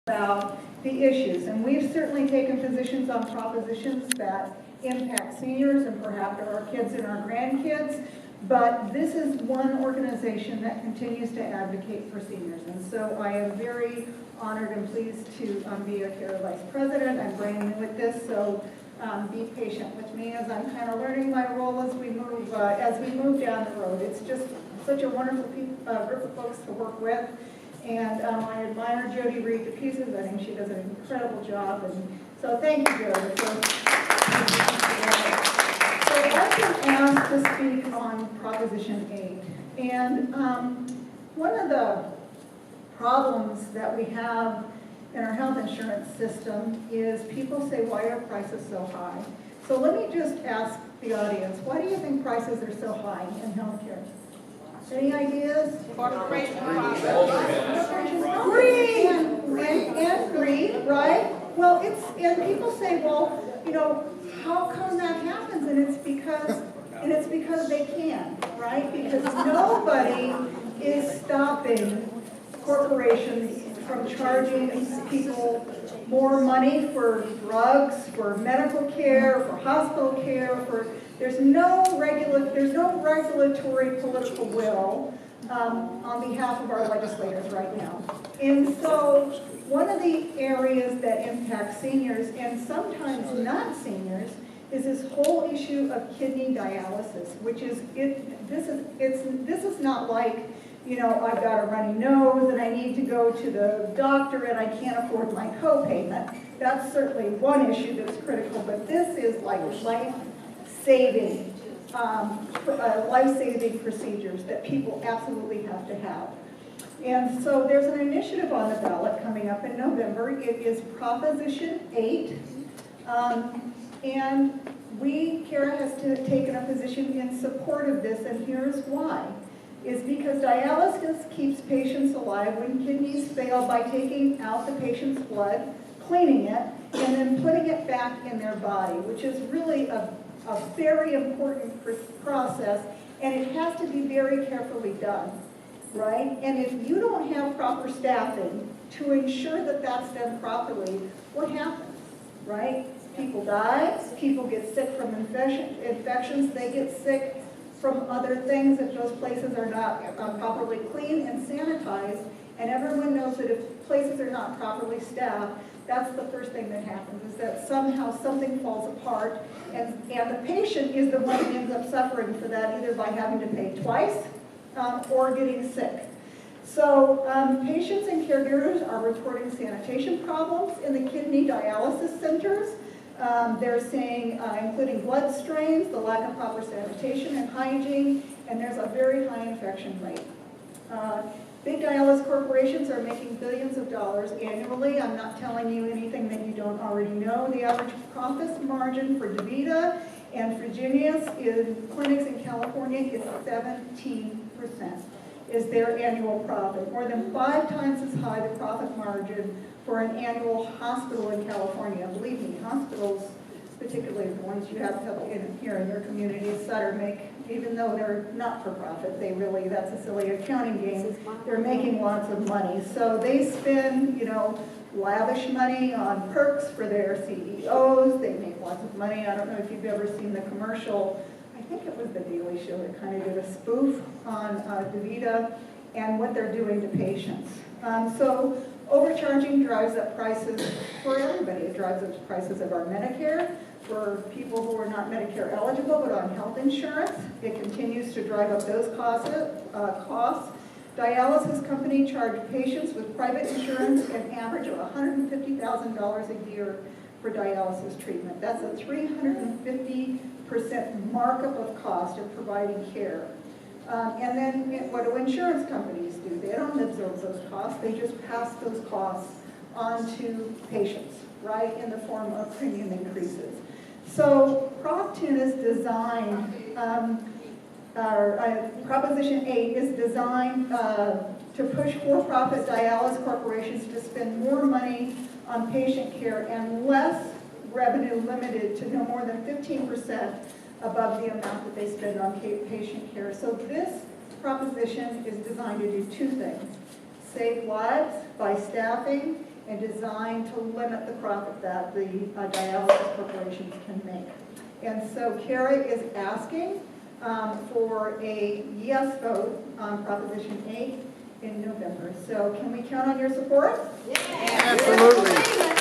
about the issues, and we've certainly taken positions on propositions that impact seniors and perhaps our kids and our grandkids, but this is one organization that continues to advocate for seniors, and so I am very honored and pleased to be a CARE Vice President. I'm brand new at this, so be patient with me as I'm kind of learning my role as we move down the road. It's just such a wonderful group of folks to work with. And I admire Jody Reed to pieces. I think she does an incredible job. And so thank you, Jody. So I've been asked to speak on Proposition 8. And one of the problems that we have in our health insurance system is people say, why are prices so high? So let me just ask the audience, why do you think prices are so high in healthcare? Any ideas? Greed and greed, right? Well, and people say, well, you know, how come that happens? And it's because they can, right? Because nobody is stopping corporations from charging people more money for drugs, for medical care, for hospital care, there's no regulatory political will on behalf of our legislators right now. And so one of the areas that impact seniors and sometimes not seniors is this whole issue of kidney dialysis, which is this is not like, you know, I've got a runny nose and I need to go to the doctor and I can't afford my co-payment. That's certainly one issue that's critical, but this is like life-saving procedures that people absolutely have to have. And so there's an initiative on the ballot coming up in November. It is Proposition 8. And CARE has taken a position in support of this, and here's why. Is because dialysis keeps patients alive when kidneys fail by taking out the patient's blood, cleaning it, and then putting it back in their body, which is really a very important process, and it has to be very carefully done, right? And if you don't have proper staffing to ensure that that's done properly, what happens, right? People die, people get sick from infections, they get sick from other things if those places are not properly cleaned and sanitized, and everyone knows that if places are not properly staffed, that's the first thing that happens, is that somehow something falls apart, and the patient is the one who ends up suffering for that, either by having to pay twice or getting sick. So patients and caregivers are reporting sanitation problems in the kidney dialysis centers. They're saying, including blood strains, the lack of proper sanitation and hygiene, and there's a very high infection rate. Big dialysis corporations are making billions of dollars annually. I'm not telling you anything that you don't already know. The average profit margin for DaVita and Virginia's in clinics in California is 17%, is their annual profit. More than 5 times as high the profit margin for an annual hospital in California. Believe me, hospitals, particularly the ones you have here in your communities, Sutter make, even though they're not for profit, they really, that's a silly accounting game, they're making lots of money. So they spend, you know, lavish money on perks for their CEOs, they make lots of money. I don't know if you've ever seen the commercial, I think it was the Daily Show that kind of did a spoof on DaVita and what they're doing to patients. So overcharging drives up prices for everybody. It drives up prices of our Medicare, for people who are not Medicare eligible but on health insurance. It continues to drive up those costs. Dialysis companies charge patients with private insurance an average of $150,000 a year for dialysis treatment. That's a 350% markup of cost of providing care. And then what do insurance companies do? They don't absorb those costs. They just pass those costs on to patients, right, in the form of premium increases. So Prop 10 is designed, Proposition 8 is designed to push for-profit dialysis corporations to spend more money on patient care and less revenue limited to no more than 15% above the amount that they spend on patient care. So this proposition is designed to do 2 things: save lives by staffing and designed to limit the profit that the dialysis corporations can make. And so Kara is asking for a yes vote on Proposition 8 in November. So can we count on your support? Absolutely.